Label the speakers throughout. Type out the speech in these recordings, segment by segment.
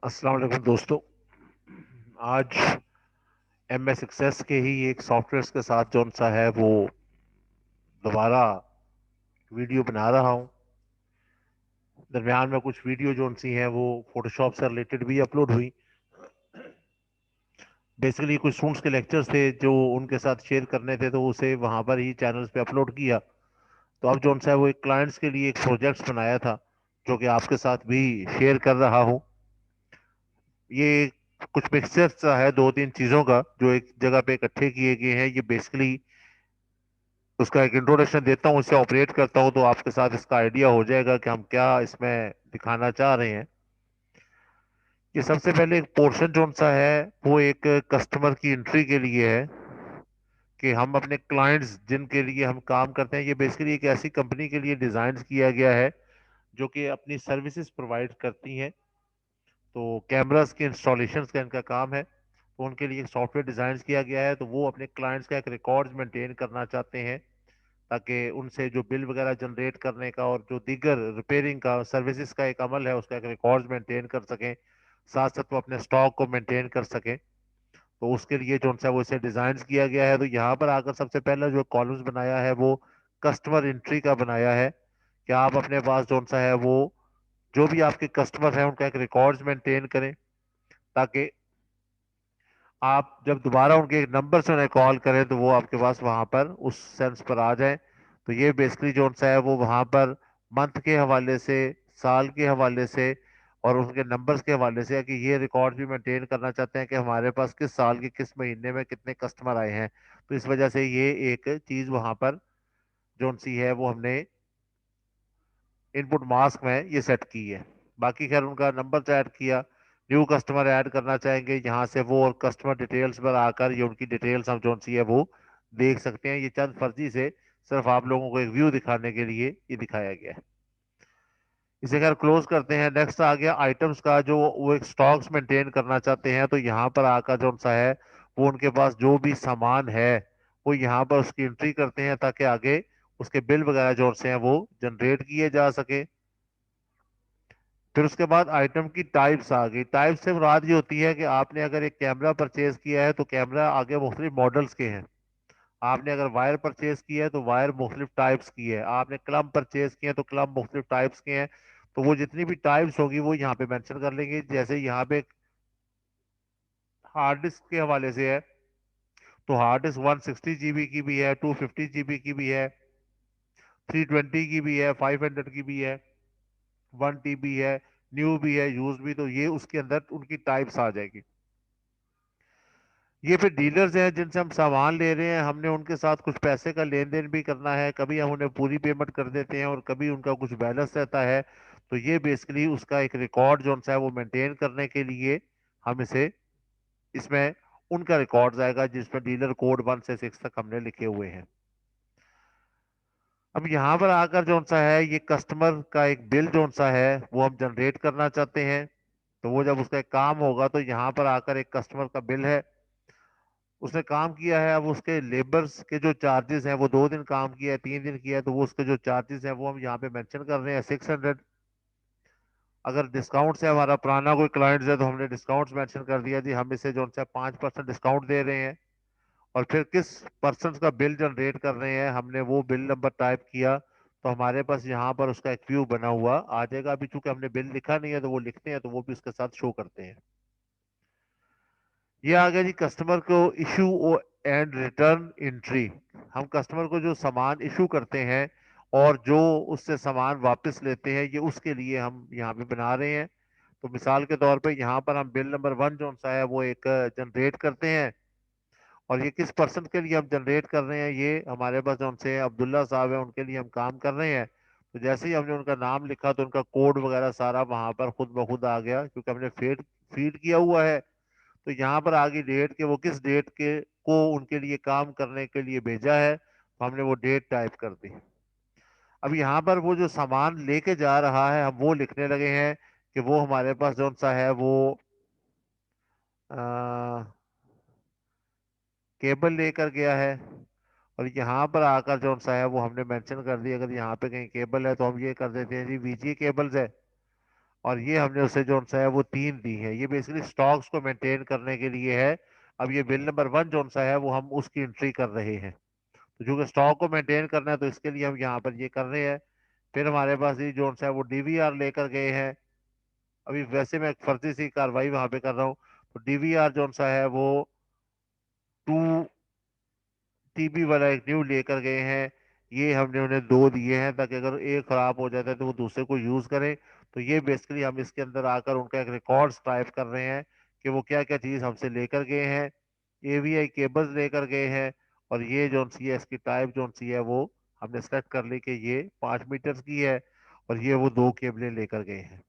Speaker 1: अस्सलाम वालेकुम दोस्तों। आज MS एक्सेस के ही एक सॉफ्टवेयर के साथ जौन सा है वो दोबारा वीडियो बना रहा हूँ। दरमियान में कुछ वीडियो जौन सी हैं वो फोटोशॉप से रिलेटेड भी अपलोड हुई। बेसिकली कुछ स्टूडेंट्स के लेक्चर्स थे जो उनके साथ शेयर करने थे, तो उसे वहाँ पर ही चैनल्स पे अपलोड किया। तो अब जौन सा है वो एक क्लाइंट्स के लिए एक प्रोजेक्ट्स बनाया था जो कि आपके साथ भी शेयर कर रहा हूँ। ये कुछ मिक्सचर है दो तीन चीज़ों का जो एक जगह पे इकट्ठे किए गए हैं। ये बेसिकली उसका एक इंट्रोडक्शन देता हूँ, इसे ऑपरेट करता हूँ तो आपके साथ इसका आइडिया हो जाएगा कि हम क्या इसमें दिखाना चाह रहे हैं। ये सबसे पहले एक पोर्शन जो सा है वो एक कस्टमर की एंट्री के लिए है कि हम अपने क्लाइंट्स जिनके लिए हम काम करते हैं, ये बेसिकली एक ऐसी कंपनी के लिए डिजाइन किया गया है जो कि अपनी सर्विसेज प्रोवाइड करती हैं। तो कैमरास के इंस्टॉलेशन का इनका काम है, तो उनके लिए एक सॉफ्टवेयर डिजाइन किया गया है। तो वो अपने क्लाइंट्स का एक रिकॉर्ड मेंटेन करना चाहते हैं ताकि उनसे जो बिल वगैरह जनरेट करने का और जो दीगर रिपेयरिंग का सर्विसेज का एक अमल है उसका एक रिकॉर्ड मेंटेन कर सकें, साथ साथ वो अपने स्टॉक को मेंटेन कर सकें। तो उसके लिए जो सा वो इसे डिजाइन किया गया है। तो यहाँ पर आकर सबसे पहला जो कॉलम्स बनाया है वो कस्टमर एंट्री का बनाया है कि आप अपने पास जो सा है वो जो भी आपके कस्टमर हैं उनका एक रिकॉर्ड मेंटेन करें, ताकि आप जब दोबारा उनके नंबर से उन्हें कॉल करें तो वो आपके पास वहां पर उस सेंस पर आ जाए। तो ये बेसिकली जो सा है वो वहां पर मंथ के हवाले से, साल के हवाले से और उनके नंबर्स के हवाले से है कि ये रिकॉर्ड भी मेंटेन करना चाहते हैं कि हमारे पास किस साल के किस महीने में कितने कस्टमर आए हैं। तो इस वजह से ये एक चीज वहां पर जो सी है वो हमने इनपुट मास्क में ये सेट की है। बाकी खैर उनका नंबर ऐड किया, न्यू कस्टमर ऐड करना चाहेंगे यहाँ से वो, और कस्टमर डिटेल्स पर आकर ये उनकी डिटेल्स हम जो सी है वो देख सकते हैं। ये चंद फर्जी से सिर्फ आप लोगों को एक व्यू दिखाने के लिए ये दिखाया गया है। इसे अगर क्लोज करते हैं, नेक्स्ट आ गया आइटम्स का, जो वो एक स्टॉक्स मेंटेन करना चाहते हैं। तो यहाँ पर आकर जो सा है वो उनके पास जो भी सामान है वो यहाँ पर उसकी एंट्री करते हैं ताकि आगे उसके बिल वगैरह जो से हैं वो जनरेट किए जा सके। फिर उसके बाद आइटम की टाइप्स आ गई। टाइप से मुराद ये होती है कि आपने अगर एक कैमरा परचेज किया है तो कैमरा आगे मुख्तलिफ मॉडल्स के हैं। आपने अगर वायर परचेज किया है तो वायर मुख्तलिफ टाइप्स की है। आपने क्लम परचेज किए हैं तो क्लम मुख्तलिफ टाइप्स के हैं। तो वो जितनी भी टाइप्स होगी वो यहाँ पे मेंशन कर लेंगे। जैसे यहाँ पे हार्ड डिस्क के हवाले से है तो हार्ड डिस्क 160 GB की भी है, 250 GB की भी है, 320 की भी है, 500 की भी है, 1 TB है, न्यू भी है, यूज भी। तो ये उसके अंदर उनकी टाइप्स आ जाएगी। ये फिर डीलर्स हैं जिनसे हम सामान ले रहे हैं, हमने उनके साथ कुछ पैसे का लेन देन भी करना है। कभी हम उन्हें पूरी पेमेंट कर देते हैं और कभी उनका कुछ बैलेंस रहता है। तो ये बेसिकली उसका एक रिकॉर्ड जो सा है वो मेंटेन करने के लिए हम इसे इसमें उनका रिकॉर्ड आएगा जिसमें डीलर कोड 1 से 6 तक हमने लिखे हुए हैं। अब यहाँ पर आकर जो सा है ये कस्टमर का एक बिल जो सा है वो हम जनरेट करना चाहते हैं। तो वो जब उसका एक काम होगा तो यहाँ पर आकर एक कस्टमर का बिल है, उसने काम किया है। अब उसके लेबर्स के जो चार्जेस हैं वो 2 दिन काम किया है, 3 दिन किया है, तो वो उसके जो चार्जेस हैं वो हम यहाँ पे मेंशन कर रहे हैं 600। अगर डिस्काउंट से हमारा पुराना कोई क्लाइंट है तो हमने डिस्काउंट मेंशन कर दिया जी हम इसे जो है 5% डिस्काउंट दे रहे हैं। और फिर किस पर्सन का बिल जनरेट कर रहे हैं हमने वो बिल नंबर टाइप किया। तो हमारे पास यहाँ पर उसका एक व्यू बना हुआ आ जाएगा। अभी चूंकि हमने बिल लिखा नहीं है तो वो लिखते हैं तो वो भी उसके साथ शो करते हैं। ये आ गया जी कस्टमर को इशू एंड रिटर्न एंट्री। हम कस्टमर को जो सामान इशू करते हैं और जो उससे सामान वापस लेते हैं ये उसके लिए हम यहाँ पे बना रहे हैं। तो मिसाल के तौर पे यहाँ पर हम बिल नंबर 1 जो सा है वो एक जनरेट करते हैं। और ये किस पर्सन के लिए हम जनरेट कर रहे हैं, ये हमारे पास जो से अब्दुल्ला साहब है उनके लिए हम काम कर रहे हैं। तो जैसे ही हमने उनका नाम लिखा तो उनका कोड वगैरह सारा वहां पर खुद ब खुद आ गया क्योंकि हमने फीड फीड किया हुआ है। तो यहाँ पर आगे डेट के वो किस डेट के को उनके लिए काम करने के लिए भेजा है तो हमने वो डेट टाइप कर दी। अब यहाँ पर वो जो सामान लेके जा रहा है हम वो लिखने लगे हैं कि वो हमारे पास जो सा है वो केबल लेकर गया है। और यहाँ पर आकर जो सा है वो हमने मेंशन कर दिया, अगर यहाँ पे कहीं केबल है तो हम ये कर देते हैं जी VG केबल्स है। और ये हमने उसे जो सा है वो 3 दी है। ये बेसिकली स्टॉक्स को मेंटेन करने के लिए है। अब ये बिल नंबर 1 जो सा है वो हम उसकी एंट्री कर रहे हैं। तो जो कि स्टॉक को मेंटेन करना है तो इसके लिए हम यहाँ पर ये कर रहे हैं। फिर हमारे पास ये जो सा है वो डीवीआर लेकर गए हैं। अभी वैसे मैं एक फर्जी सी कार्रवाई वहां पे कर रहा हूँ। तो डीवीआर जो सा है वो 2 टीबी वाला एक न्यू लेकर गए हैं। ये हमने उन्हें 2 दिए हैं ताकि अगर एक खराब हो जाता है तो वो दूसरे को यूज करें। तो ये बेसिकली हम इसके अंदर आकर उनका एक रिकॉर्ड्स टाइप कर रहे हैं कि वो क्या क्या चीज हमसे लेकर गए हैं। एवीआई केबल्स लेकर गए हैं। और ये जो सी है इसकी टाइप जो सी है वो हमने सेलेक्ट कर ली कि ये 5 मीटर्स की है। और ये वो 2 केबलें लेकर गए हैं।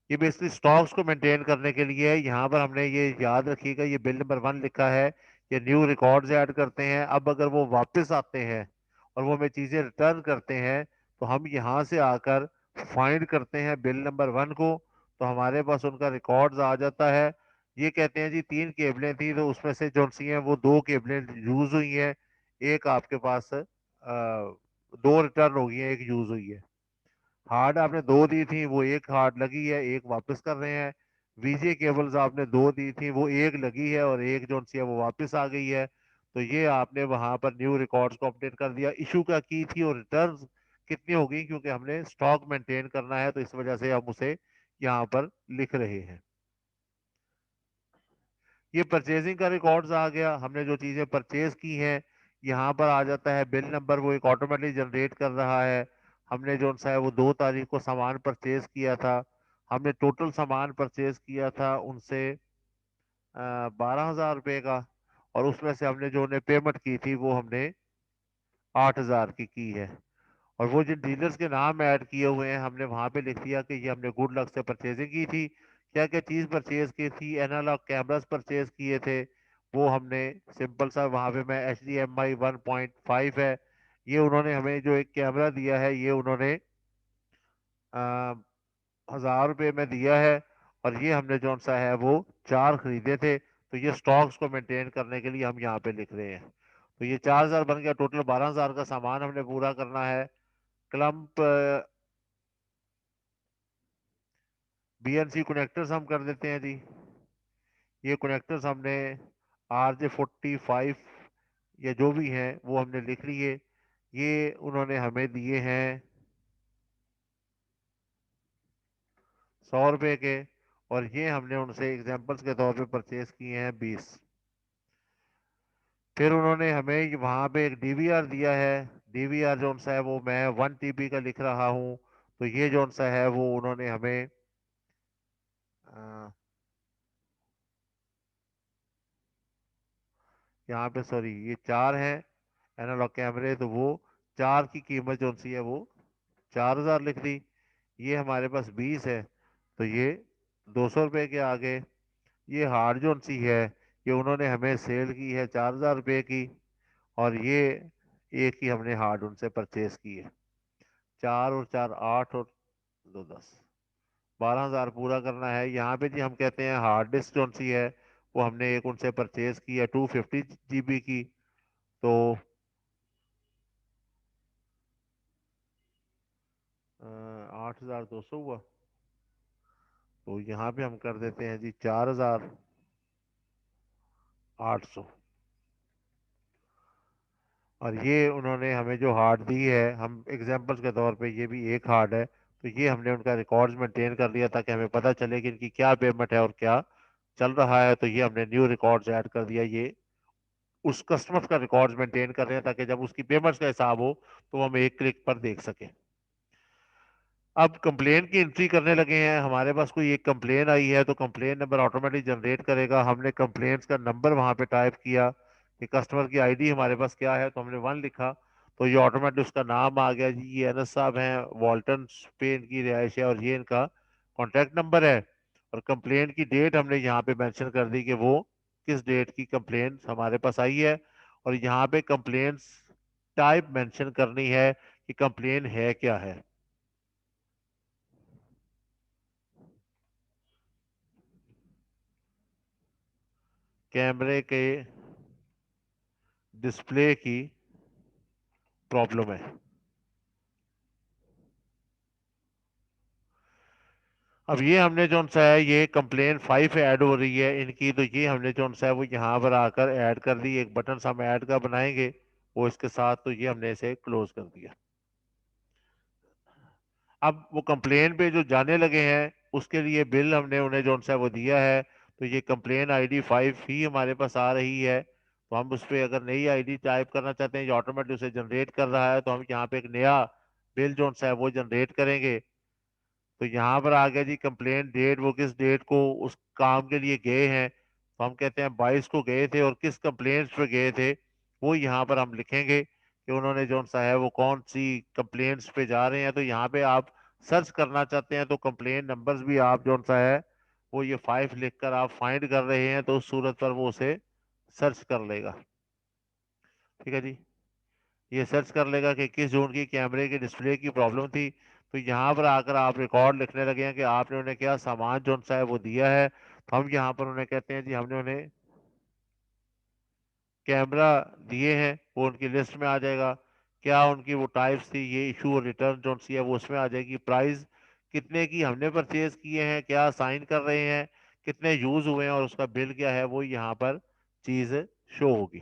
Speaker 1: ये बेसिकली स्टॉक्स को मेंटेन करने के लिए है। यहाँ पर हमने ये याद रखिएगा, ये बिल नंबर 1 लिखा है। ये न्यू रिकॉर्ड्स ऐड करते हैं। अब अगर वो वापस आते हैं और वो हमें चीजें रिटर्न करते हैं तो हम यहाँ से आकर फाइंड करते हैं बिल नंबर 1 को। तो हमारे पास उनका रिकॉर्ड्स आ जाता है। ये कहते हैं जी 3 केबलें थी तो उसमें से जो सी हैं वो 2 केबलें यूज हुई हैं। एक आपके पास 2 रिटर्न हो गई है, एक यूज हुई है। हार्ड आपने 2 दी थी, वो एक हार्ड लगी है, एक वापस कर रहे हैं। वीजे केबल्स आपने 2 दी थी, वो एक लगी है और एक जो सी है वो वापस आ गई है। तो ये आपने वहां पर न्यू रिकॉर्ड्स को अपडेट कर दिया। इशू क्या की थी और रिटर्न कितनी हो गई, क्योंकि हमने स्टॉक मेंटेन करना है तो इस वजह से हम उसे यहाँ पर लिख रहे हैं। ये परचेजिंग का रिकॉर्ड्स आ गया। हमने जो चीजें परचेज की हैं यहाँ पर आ जाता है बिल नंबर, वो एक ऑटोमेटिकली जनरेट कर रहा है। हमने जो सा है वो 2 तारीख को सामान परचेज किया था। हमने टोटल सामान परचेज किया था उनसे 12,000 रुपये का। और उसमें से हमने जो उन्हें पेमेंट की थी वो हमने 8,000 की है। और वो जिन डीलर्स के नाम ऐड किए हुए हैं हमने वहां पे लिख दिया कि ये हमने गुड लक से परचेजिंग की थी। क्या क्या चीज परचेज की थी, एनालॉग कैमरास परचेज किए थे। वो हमने सिंपल सा वहां पे मैं HDMI 1.5 है। ये उन्होंने हमें जो एक कैमरा दिया है ये उन्होंने 1,000 रुपये में दिया है। और ये हमने जो सा है वो 4 खरीदे थे। तो ये स्टॉक्स को मेंटेन करने के लिए हम यहाँ पे लिख रहे हैं। तो ये 4,000 बन गया, टोटल 12,000 का सामान हमने पूरा करना है। क्लम्प BNC कनेक्टर्स हम कर देते हैं जी। ये कनेक्टर्स हमने RJ45 या जो भी हैं वो हमने लिख लिए। ये उन्होंने हमें दिए हैं 100 रुपए के। और ये हमने उनसे एग्जांपल्स के तौर पे परचेज किए हैं 20। फिर उन्होंने हमें वहां पे एक डीवीआर दिया है। डीवीआर जो सा है वो मैं 1 TB का लिख रहा हूँ। तो ये जो सा है वो उन्होंने हमें यहाँ पे सॉरी ये 4 है एनालॉग कैमरे। तो वो 4 की कीमत जो सी है वो 4,000 लिख दी। ये हमारे पास 20 है तो ये 200 रुपये के आगे। ये हार्ड जो सी है ये उन्होंने हमें सेल की है 4,000 रुपये की। और ये एक ही हमने हार्ड उनसे परचेज की है। 4 और 4 8 और 2 10, 12,000 पूरा करना है। यहाँ पे जी हम कहते हैं हार्ड डिस्क जो सी है वो हमने एक उनसे परचेज की है 250 GB की। तो 8,200 हुआ। तो यहाँ पे हम कर देते हैं जी 4,800। और ये उन्होंने हमें जो हार्ड दी है हम एग्जांपल्स के तौर पे ये भी एक हार्ड है। तो ये हमने उनका रिकॉर्ड्स मेंटेन कर लिया ताकि हमें पता चले कि इनकी क्या पेमेंट है और क्या चल रहा है। तो ये हमने न्यू रिकॉर्ड्स ऐड कर दिया। ये उस कस्टमर का रिकॉर्ड्स मेंटेन कर रहे हैं ताकि जब उसकी पेमेंट्स का हिसाब हो तो हम एक क्लिक पर देख सकें। अब कंप्लेन की एंट्री करने लगे हैं। हमारे पास कोई एक कंप्लेन आई है तो कंप्लेन नंबर ऑटोमेटिक जनरेट करेगा। हमने कंप्लेंट्स का नंबर वहां पे टाइप किया कि कस्टमर की आईडी हमारे पास क्या है, तो हमने 1 लिखा। तो ये ऑटोमेटिक उसका नाम आ गया जी, ये अनस साहब हैं, वॉल्टन पे इनकी रिहाइश है और ये इनका कॉन्टैक्ट नंबर है। और कंप्लेन की डेट हमने यहाँ पे मेंशन कर दी कि वो किस डेट की कंप्लेन हमारे पास आई है। और यहाँ पे कंप्लेंट्स टाइप मेंशन करनी है कि कंप्लेन है क्या है। कैमरे के डिस्प्ले की प्रॉब्लम है। अब ये हमने जो सा है ये कंप्लेन 5 ऐड हो रही है इनकी, तो ये हमने जो सा है वो यहाँ पर आकर ऐड कर दी। एक बटन सा हम ऐड का बनाएंगे वो इसके साथ, तो ये हमने इसे क्लोज कर दिया। अब वो कंप्लेन पे जो जाने लगे हैं उसके लिए बिल हमने उन्हें जो सा है वो दिया है। तो ये कंप्लेन आईडी 5 ही हमारे पास आ रही है। तो हम उस पर अगर नई आईडी टाइप करना चाहते हैं, ये ऑटोमेटिक उसे जनरेट कर रहा है, तो हम यहाँ पे एक नया बिल जो सा है वो जनरेट करेंगे। तो यहाँ पर आ गया जी कंप्लेंट डेट, वो किस डेट को उस काम के लिए गए हैं, तो हम कहते हैं 22 को गए थे, और किस कंप्लेंट पे गए थे वो यहाँ पर हम लिखेंगे कि उन्होंने जो सा है वो कौन सी कंप्लेंट्स पे जा रहे हैं। तो यहाँ पे आप सर्च करना चाहते हैं तो कंप्लेंट नंबर्स भी आप जो सा है वो ये 5 लिखकर आप फाइंड कर रहे हैं, तो उस सूरत पर वो उसे सर्च कर लेगा। ठीक है जी, ये सर्च कर लेगा कि किस जोन की कैमरे के डिस्प्ले की प्रॉब्लम थी। तो यहाँ पर आकर आप रिकॉर्ड लिखने लगे हैं कि आपने उन्हें क्या सामान जो सा है वो दिया है। तो हम यहाँ पर उन्हें कहते हैं जी हमने उन्हें कैमरा दिए हैं, वो उनकी लिस्ट में आ जाएगा। क्या उनकी वो टाइप्स थी, ये इशू और रिटर्न जो सी है वो उसमें आ जाएगी। प्राइस कितने की हमने परचेज किए हैं, क्या साइन कर रहे हैं, कितने यूज हुए हैं, और उसका बिल क्या है वो यहाँ पर चीज शो होगी।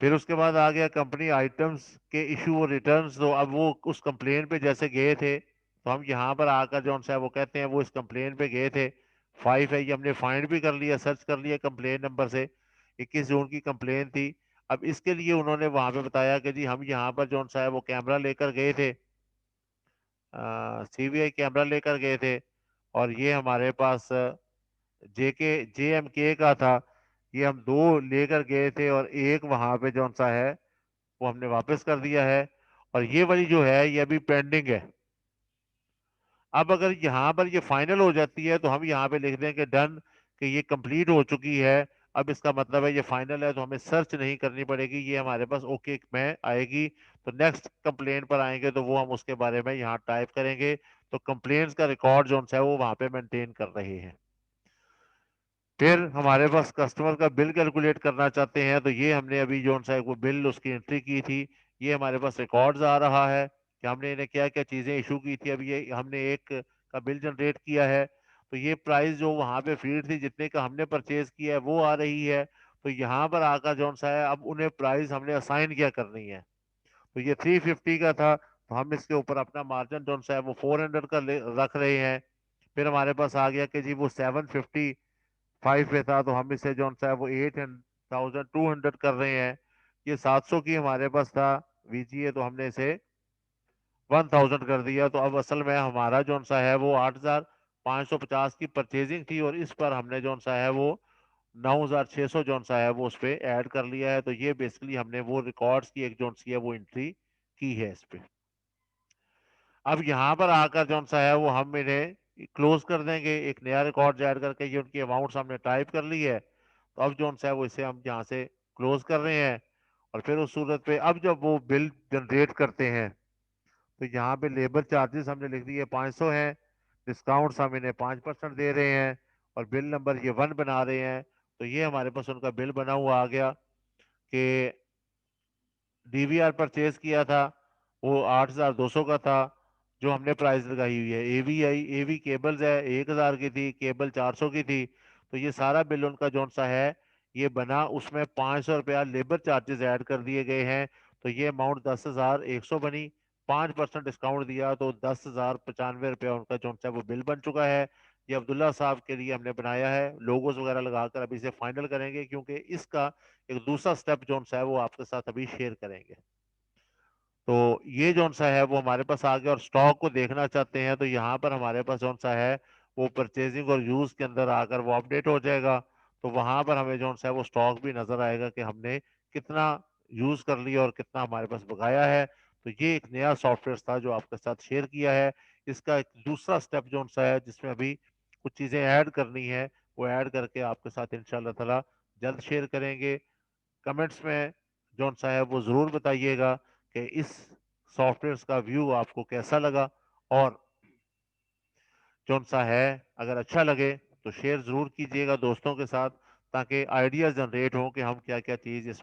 Speaker 1: फिर उसके बाद आ गया कंपनी आइटम्स के इशू और रिटर्न्स। तो अब वो उस कंप्लेन पे जैसे गए थे, तो हम यहाँ पर आकर जो है वो कहते हैं वो इस कंप्लेन पे गए थे। 5 है, ये हमने फाइंड भी कर लिया, सर्च कर लिया कंप्लेन नंबर से, 21 जून की कंप्लेन थी। अब इसके लिए उन्होंने वहां पे बताया कि जी हम यहाँ पर जो है वो कैमरा लेकर गए थे, सीवीआई कैमरा लेकर गए थे, और ये हमारे पास जेके जेएमके का था। ये हम दो लेकर गए थे, और एक वहां पे जो सा है वो हमने वापस कर दिया है, और ये वाली जो है ये अभी पेंडिंग है। अब अगर यहाँ पर ये फाइनल हो जाती है तो हम यहाँ पे लिख दें कि डन, कि ये कंप्लीट हो चुकी है। अब इसका मतलब है ये फाइनल है, तो हमें सर्च नहीं करनी पड़ेगी, ये हमारे पास ओके में आएगी। तो नेक्स्ट कंप्लेन पर आएंगे तो वो हम उसके बारे में यहाँ टाइप करेंगे। तो कंप्लेन्स का रिकॉर्ड जो है वो वहाँ पे मेंटेन कर रहे हैं। फिर हमारे पास कस्टमर का बिल कैलकुलेट करना चाहते हैं, तो ये हमने अभी जो सा वो बिल उसकी एंट्री की थी, ये हमारे पास रिकॉर्ड्स आ रहा है कि हमने इन्हें क्या क्या चीज़ें इशू की थी। अभी ये हमने एक का बिल जनरेट किया है, तो ये प्राइस जो वहाँ पे फीड थी जितने का हमने परचेज किया है वो आ रही है। तो यहाँ पर आकर जो सा है अब उन्हें प्राइस हमने असाइन क्या करनी है। तो ये 350 का था, तो हम इसके ऊपर अपना मार्जिन जो सा है वो 400 का रख रहे हैं। फिर हमारे पास आ गया कि जी वो 755 पे था, तो हम इसे जो सा है वो 8,200 कर रहे हैं। ये 700 की हमारे पास था वीजीए, तो हमने इसे 1000 कर दिया। तो अब असल में हमारा जो सा है वो 8,550 की परचेजिंग थी, और इस पर हमने जो सा है वो 9,600 जो सा है वो उस पर ऐड कर लिया है। तो ये बेसिकली हमने वो रिकॉर्ड्स की एक जो सी है वो एंट्री की है इस पे। अब यहाँ पर आकर जो सा है वो हम इन्हें क्लोज कर देंगे, एक नया रिकॉर्ड ऐड करके। ये उनकी अमाउंट हमने टाइप कर ली है, तो अब जो सा है वो इसे हम यहाँ से क्लोज कर रहे हैं। और फिर उस सूरत पे अब जब वो बिल जनरेट करते हैं, तो यहाँ पे लेबर चार्जेस हमने लिख दिए 500 हैं, डिस्काउंट्स हम इन्हें 5% दे रहे हैं, और बिल नंबर ये 1 बना रहे हैं। तो ये हमारे पास उनका बिल बना हुआ आ गया कि डीवीआर परचेज किया था वो 8,200 का था, जो हमने प्राइस लगाई हुई है। एवी केबल्स है 1,000 की थी, केबल 400 की थी। तो ये सारा बिल उनका जो सा है ये बना, उसमें 500 रुपया लेबर चार्जेस ऐड कर दिए गए हैं। तो ये अमाउंट 10,100 बनी। 5% डिस्काउंट दिया तो 10,095 रुपया उनका जो सा वो बिल बन चुका है। ये अब्दुल्ला साहब के लिए हमने बनाया है, लोगोस वगैरह लगाकर अभी इसे फाइनल करेंगे, क्योंकि इसका एक दूसरा स्टेप जो सा है वो आपके साथ अभी शेयर करेंगे। तो ये जो सा है वो हमारे पास आ गया, और स्टॉक को देखना चाहते हैं तो यहाँ पर हमारे पास जो सा है वो परचेजिंग और यूज के अंदर आकर वो अपडेट हो जाएगा। तो वहां पर हमें जो सा है वो स्टॉक भी नजर आएगा कि हमने कितना यूज कर लिया और कितना हमारे पास बकाया है। तो ये एक नया सॉफ्टवेयर था जो आपके साथ शेयर किया है। इसका एक दूसरा स्टेप जो सा है जिसमें अभी कुछ चीजें ऐड करनी है, वो ऐड करके आपके साथ इंशाल्लाह ताला जल्द शेयर करेंगे। कमेंट्स में जौन सा है वो ज़रूर बताइएगा कि इस सॉफ्टवेयर का व्यू आपको कैसा लगा, और जौन सा है अगर अच्छा लगे तो शेयर ज़रूर कीजिएगा दोस्तों के साथ, ताकि आइडियाज़ जनरेट हों कि हम क्या क्या चीज़ इस